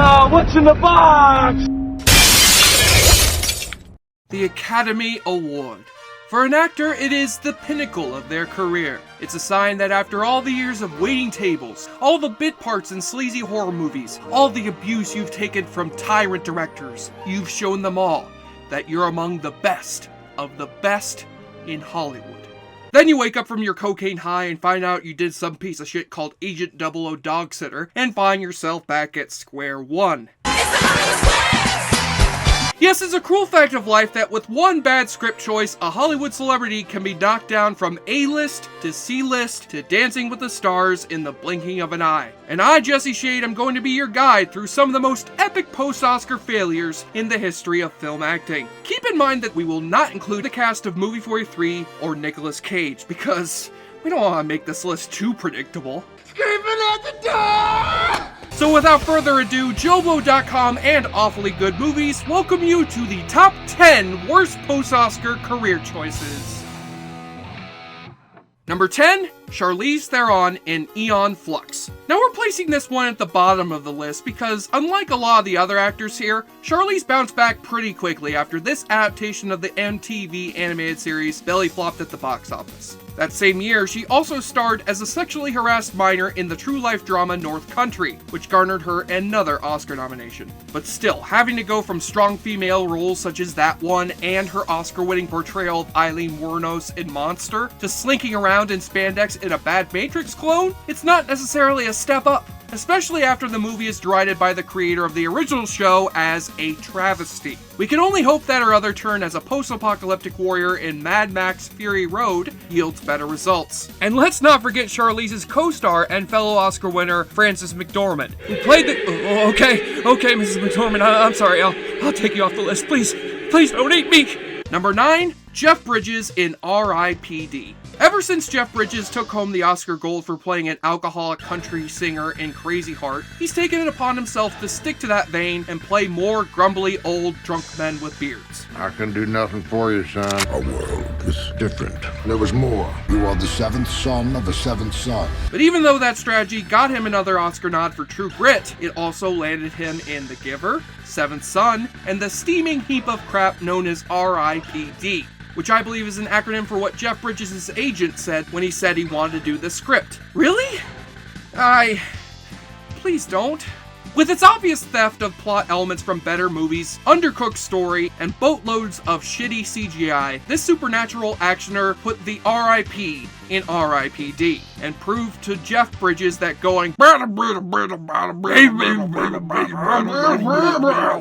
What's in the box? The Academy Award. For an actor, it is the pinnacle of their career. It's a sign that after all the years of waiting tables, all the bit parts in sleazy horror movies, all the abuse you've taken from tyrant directors, you've shown them all that you're among the best of the best in Hollywood. Then you wake up from your cocaine high and find out you did some piece of shit called Agent 00 Dog Sitter and find yourself back at square one. Yes, it's a cruel fact of life that with one bad script choice, a Hollywood celebrity can be knocked down from A-list to C-list to Dancing with the Stars in the blinking of an eye. And I, Jesse Shade, am going to be your guide through some of the most epic post-Oscar failures in the history of film acting. Keep in mind that we will not include the cast of Movie 43 or Nicolas Cage, because we don't want to make this list too predictable. Screaming at the door! So without further ado, JoBlo.com and Awfully Good Movies welcome you to the top 10 worst post-Oscar career choices. Number 10, Charlize Theron in Aeon Flux. Now we're placing this one at the bottom of the list because, unlike a lot of the other actors here, Charlize bounced back pretty quickly after this adaptation of the MTV animated series belly flopped at the box office. That same year, she also starred as a sexually harassed minor in the true-life drama North Country, which garnered her another Oscar nomination. But still, having to go from strong female roles such as that one and her Oscar-winning portrayal of Eileen Wuornos in Monster, to slinking around in spandex in a bad Matrix clone, it's not necessarily a step up. Especially after the movie is derided by the creator of the original show as a travesty. We can only hope that her other turn as a post-apocalyptic warrior in Mad Max Fury Road yields better results. And let's not forget Charlize's co-star and fellow Oscar winner, Frances McDormand, who played the... Okay, Mrs. McDormand, I'm sorry, I'll take you off the list, please don't eat me! Number 9, Jeff Bridges in R.I.P.D. Ever since Jeff Bridges took home the Oscar Gold for playing an alcoholic country singer in Crazy Heart, he's taken it upon himself to stick to that vein and play more grumbly old drunk men with beards. I can do nothing for you, son. Our world is different. There was more. You are the seventh son of a seventh son. But even though that strategy got him another Oscar nod for True Grit, it also landed him in The Giver, Seventh Son, and the steaming heap of crap known as R.I.P.D., which I believe is an acronym for what Jeff Bridges' agent said when he said he wanted to do this script. Really? Please don't. With its obvious theft of plot elements from better movies, undercooked story, and boatloads of shitty CGI, this supernatural actioner put the R.I.P. in R.I.P.D. and proved to Jeff Bridges that going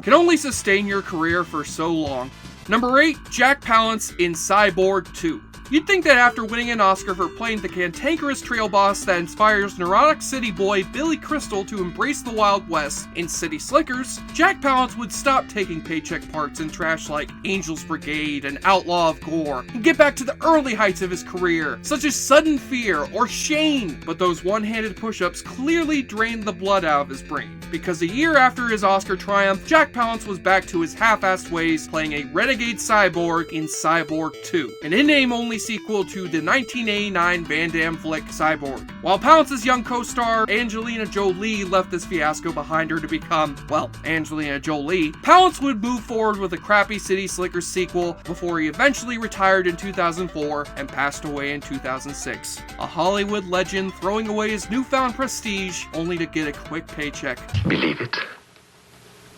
can only sustain your career for so long. Number 8, Jack Palance in Cyborg 2. You'd think that after winning an Oscar for playing the cantankerous trail boss that inspires neurotic city boy Billy Crystal to embrace the Wild West in City Slickers, Jack Palance would stop taking paycheck parts in trash like Angel's Brigade and Outlaw of Gore, and get back to the early heights of his career, such as Sudden Fear or Shane. But those one-handed push-ups clearly drained the blood out of his brain, because a year after his Oscar triumph, Jack Palance was back to his half-assed ways, playing a renegade cyborg in Cyborg 2, an in-name only sequel to the 1989 Van Damme flick Cyborg. While Palance's young co-star Angelina Jolie left this fiasco behind her to become, well, Angelina Jolie, Palance would move forward with a crappy City Slickers sequel before he eventually retired in 2004 and passed away in 2006. A Hollywood legend throwing away his newfound prestige only to get a quick paycheck. Believe it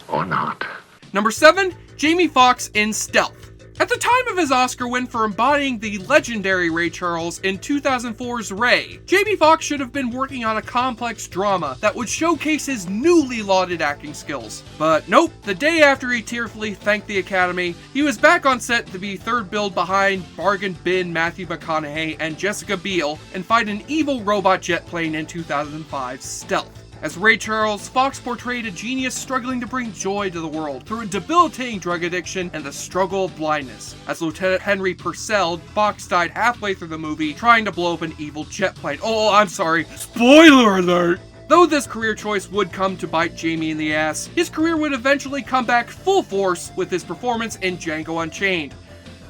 or not. Number 7, Jamie Foxx in Stealth. At the time of his Oscar win for embodying the legendary Ray Charles in 2004's Ray, Jamie Foxx should have been working on a complex drama that would showcase his newly lauded acting skills. But nope, the day after he tearfully thanked the Academy, he was back on set to be third billed behind bargain bin Matthew McConaughey and Jessica Biel and fight an evil robot jet plane in 2005's Stealth. As Ray Charles, Foxx portrayed a genius struggling to bring joy to the world through a debilitating drug addiction and the struggle of blindness. As Lieutenant Henry Purcell, Foxx died halfway through the movie trying to blow up an evil jet plane. Oh, I'm sorry. Spoiler alert! Though this career choice would come to bite Jamie in the ass, his career would eventually come back full force with his performance in Django Unchained.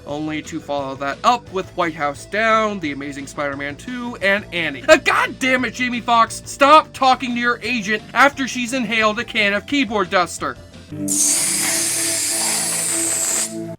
only to follow that up with White House Down, The Amazing Spider-Man 2, and Annie. God damn it, Jamie Foxx, stop talking to your agent after she's inhaled a can of keyboard duster.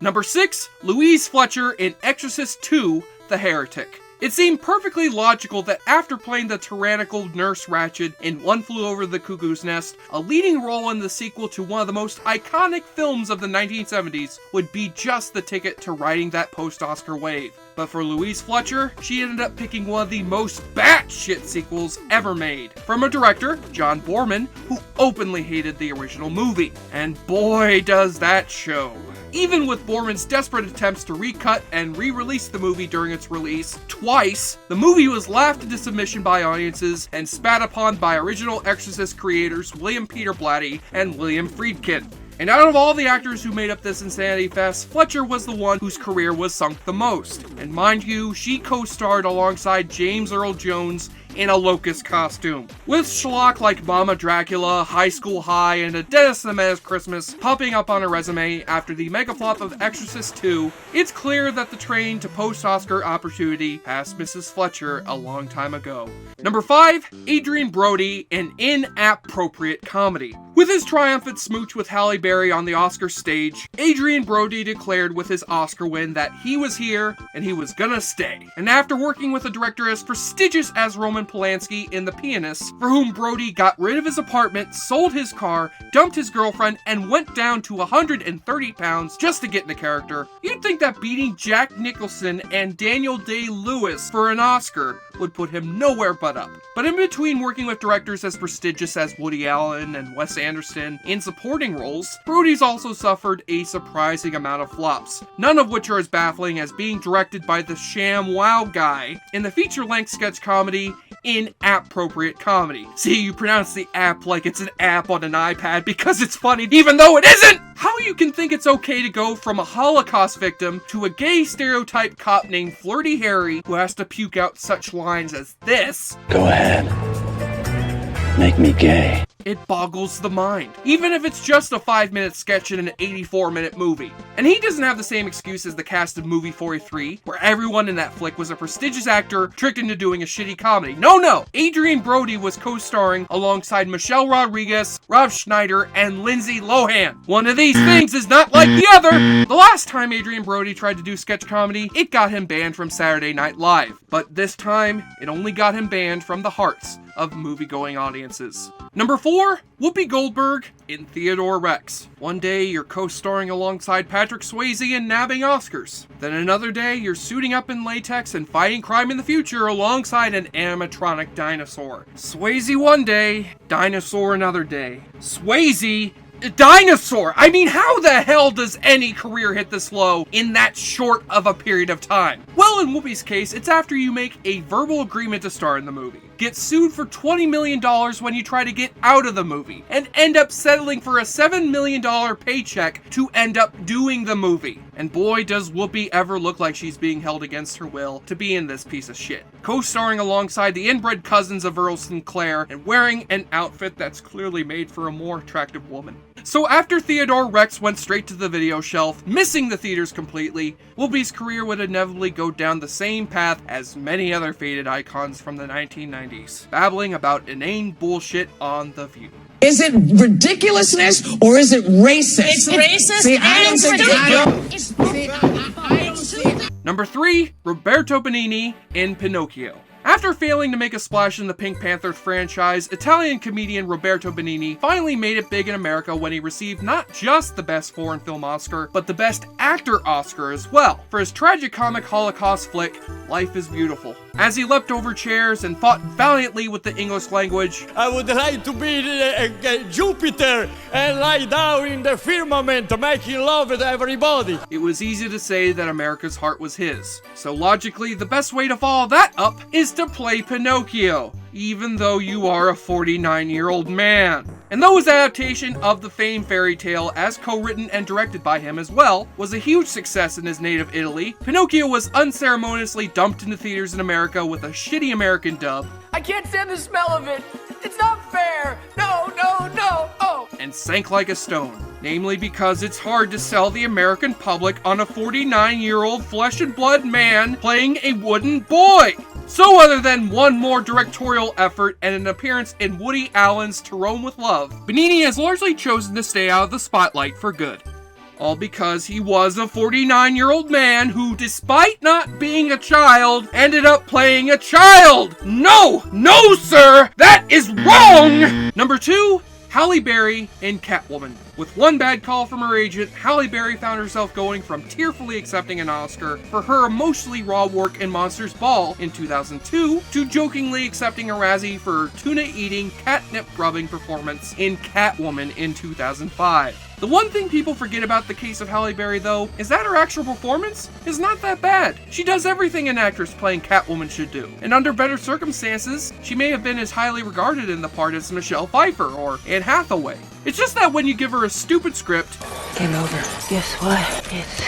Number 6, Louise Fletcher in Exorcist 2, The Heretic. It seemed perfectly logical that after playing the tyrannical Nurse Ratched in One Flew Over the Cuckoo's Nest, a leading role in the sequel to one of the most iconic films of the 1970s would be just the ticket to riding that post-Oscar wave. But for Louise Fletcher, she ended up picking one of the most batshit sequels ever made, from a director, John Boorman, who openly hated the original movie. And boy does that show. Even with Boorman's desperate attempts to recut and re-release the movie during its release twice, the movie was laughed into submission by audiences and spat upon by original Exorcist creators William Peter Blatty and William Friedkin. And out of all the actors who made up this insanity fest, Fletcher was the one whose career was sunk the most. And mind you, she co-starred alongside James Earl Jones in a locust costume. With schlock like Mama Dracula, High School High, and A Dennis the Menace Christmas popping up on her resume after the mega flop of Exorcist 2, it's clear that the train to post-Oscar opportunity passed Mrs. Fletcher a long time ago. Number 5, Adrien Brody in Inappropriate comedy. With his triumphant smooch with Halle Berry on the Oscar stage, Adrien Brody declared with his Oscar win that he was here and he was gonna stay. And after working with a director as prestigious as Roman Polanski in The Pianist, for whom Brody got rid of his apartment, sold his car, dumped his girlfriend, and went down to 130 pounds just to get into character, you'd think that beating Jack Nicholson and Daniel Day-Lewis for an Oscar would put him nowhere but up. But in between working with directors as prestigious as Woody Allen and Wes Anderson in supporting roles, Brody's also suffered a surprising amount of flops, none of which are as baffling as being directed by the sham wow guy in the feature-length sketch comedy Inappropriate comedy. See, you pronounce the app like it's an app on an iPad because it's funny, even though it isn't! How you can think it's okay to go from a Holocaust victim to a gay stereotype cop named Flirty Harry who has to puke out such lines as this? Go ahead. Make me gay. It boggles the mind, even if it's just a 5-minute sketch in an 84-minute movie. And he doesn't have the same excuse as the cast of Movie 43, where everyone in that flick was a prestigious actor tricked into doing a shitty comedy. No! Adrien Brody was co-starring alongside Michelle Rodriguez, Rob Schneider, and Lindsay Lohan. One of these things is not like the other! The last time Adrien Brody tried to do sketch comedy, it got him banned from Saturday Night Live. But this time, it only got him banned from the hearts of movie-going audiences. Number 4, Whoopi Goldberg in Theodore Rex. One day, you're co-starring alongside Patrick Swayze and nabbing Oscars. Then another day, you're suiting up in latex and fighting crime in the future alongside an animatronic dinosaur. Swayze one day, dinosaur another day. Swayze, dinosaur! I mean, how the hell does any career hit this low in that short of a period of time? Well, in Whoopi's case, it's after you make a verbal agreement to star in the movie, get sued for $20 million when you try to get out of the movie, and end up settling for a $7 million paycheck to end up doing the movie. And boy, does Whoopi ever look like she's being held against her will to be in this piece of shit. Co-starring alongside the inbred cousins of Earl Sinclair and wearing an outfit that's clearly made for a more attractive woman. So after Theodore Rex went straight to the video shelf, missing the theaters completely, Whoopi's career would inevitably go down the same path as many other faded icons from the 1990s, babbling about inane bullshit on The View. Is it ridiculousness or is it racist? It's racist. See, I don't think Number 3, Roberto Benigni in Pinocchio. After failing to make a splash in the Pink Panther franchise, Italian comedian Roberto Benigni finally made it big in America when he received not just the Best Foreign Film Oscar, but the Best Actor Oscar as well, for his tragicomic Holocaust flick, Life is Beautiful. As he leapt over chairs and fought valiantly with the English language, I would like to be Jupiter and lie down in the firmament, making love with everybody. It was easy to say that America's heart was his. So logically, the best way to follow that up is to play Pinocchio, even though you are a 49-year-old man. And though his adaptation of the famed fairy tale, as co-written and directed by him as well, was a huge success in his native Italy, Pinocchio was unceremoniously dumped into theaters in America with a shitty American dub. I can't stand the smell of it. It's not fair. No. Oh. And sank like a stone. Namely because it's hard to sell the American public on a 49-year-old flesh and blood man playing a wooden boy. So other than one more directorial effort and an appearance in Woody Allen's To Roam With Love, Benigni has largely chosen to stay out of the spotlight for good. All because he was a 49-year-old man who, despite not being a child, ended up playing a child! No! No, sir! That is wrong! Number 2, Halle Berry in Catwoman. With one bad call from her agent, Halle Berry found herself going from tearfully accepting an Oscar for her emotionally raw work in Monsters Ball in 2002 to jokingly accepting a Razzie for her tuna-eating, catnip-rubbing performance in Catwoman in 2005. The one thing people forget about the case of Halle Berry, though, is that her actual performance is not that bad. She does everything an actress playing Catwoman should do, and under better circumstances, she may have been as highly regarded in the part as Michelle Pfeiffer or Anne Hathaway. It's just that when you give her a stupid script, game over. Guess what? It's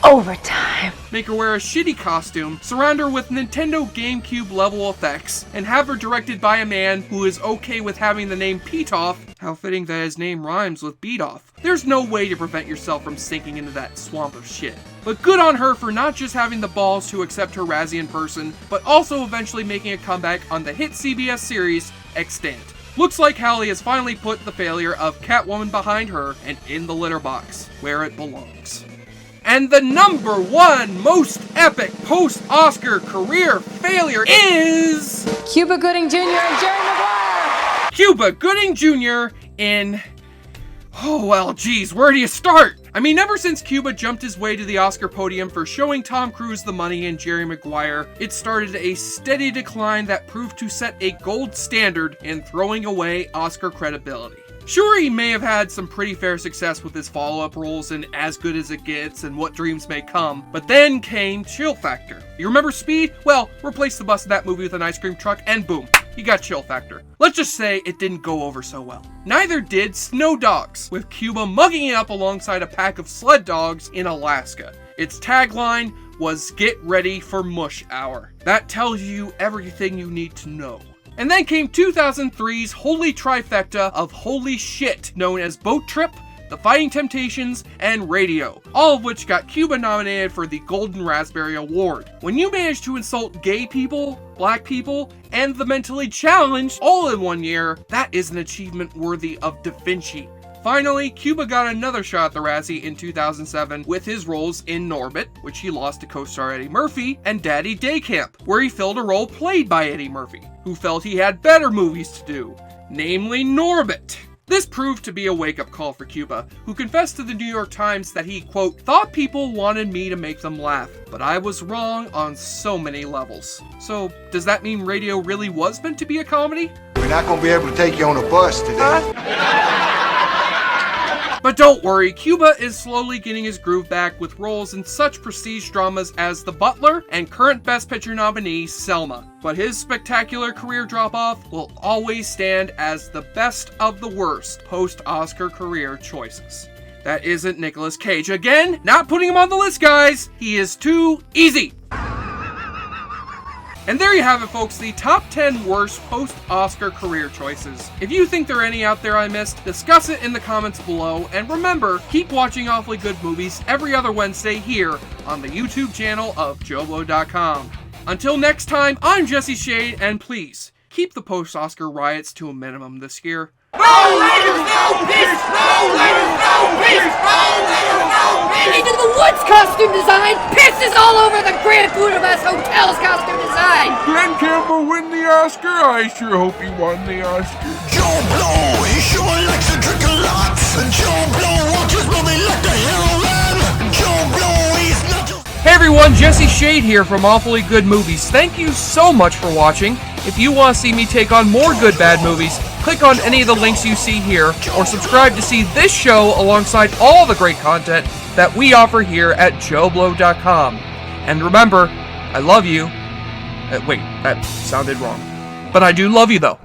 overtime. Make her wear a shitty costume, surround her with Nintendo GameCube level effects, and have her directed by a man who is okay with having the name Petoff, how fitting that his name rhymes with beat off. There's no way to prevent yourself from sinking into that swamp of shit. But good on her for not just having the balls to accept her Razzie in person, but also eventually making a comeback on the hit CBS series Extant. Looks like Halle has finally put the failure of Catwoman behind her and in the litter box, where it belongs. And the number 1 most epic post-Oscar career failure is... Cuba Gooding Jr. and Jerry Maguire! Cuba Gooding Jr. in... Oh, well, geez, where do you start? I mean, ever since Cuba jumped his way to the Oscar podium for showing Tom Cruise the money in Jerry Maguire, it started a steady decline that proved to set a gold standard in throwing away Oscar credibility. Sure, he may have had some pretty fair success with his follow-up roles in As Good As It Gets and What Dreams May Come, but then came Chill Factor. You remember Speed? Well, replace the bus in that movie with an ice cream truck and boom, you got Chill Factor. Let's just say it didn't go over so well. Neither did Snow Dogs, with Cuba mugging it up alongside a pack of sled dogs in Alaska. Its tagline was "Get ready for mush hour." That tells you everything you need to know. And then came 2003's holy trifecta of holy shit, known as Boat Trip, The Fighting Temptations, and Radio, all of which got Cuba nominated for the Golden Raspberry Award. When you manage to insult gay people, black people, and the mentally challenged all in one year, that is an achievement worthy of Da Vinci. Finally, Cuba got another shot at the Razzie in 2007 with his roles in Norbit, which he lost to co-star Eddie Murphy, and Daddy Day Camp, where he filled a role played by Eddie Murphy, who felt he had better movies to do, namely Norbit. This proved to be a wake-up call for Cuba, who confessed to the New York Times that he, quote, thought people wanted me to make them laugh, but I was wrong on so many levels. So, does that mean Radio really was meant to be a comedy? We're not gonna be able to take you on a bus today. But don't worry, Cuba is slowly getting his groove back with roles in such prestige dramas as The Butler and current Best Picture nominee Selma. But his spectacular career drop-off will always stand as the best of the worst post-Oscar career choices. That isn't Nicolas Cage. Again, not putting him on the list, guys! He is too easy! And there you have it, folks, the top 10 worst post-Oscar career choices. If you think there are any out there I missed, discuss it in the comments below, and remember, keep watching Awfully Good Movies every other Wednesday here on the YouTube channel of JoBlo.com. Until next time, I'm Jesse Shade, and please, keep the post-Oscar riots to a minimum this year. No leaders, no peace! No leaders, no peace! No leaders, no peace! Into the Woods costume design pisses all over the Grand Budapest Hotel's costume design! Glenn Campbell win the Oscar? I sure hope he won the Oscar. JoBlo, he sure likes to drink a lot. JoBlo watches movie like the hero man. JoBlo, he's not just... Hey everyone, Jesse Shade here from Awfully Good Movies. Thank you so much for watching. If you want to see me take on more good bad movies, click on any of the links you see here, or subscribe to see this show alongside all the great content that we offer here at JoBlo.com. And remember, I love you. Wait, that sounded wrong. But I do love you though.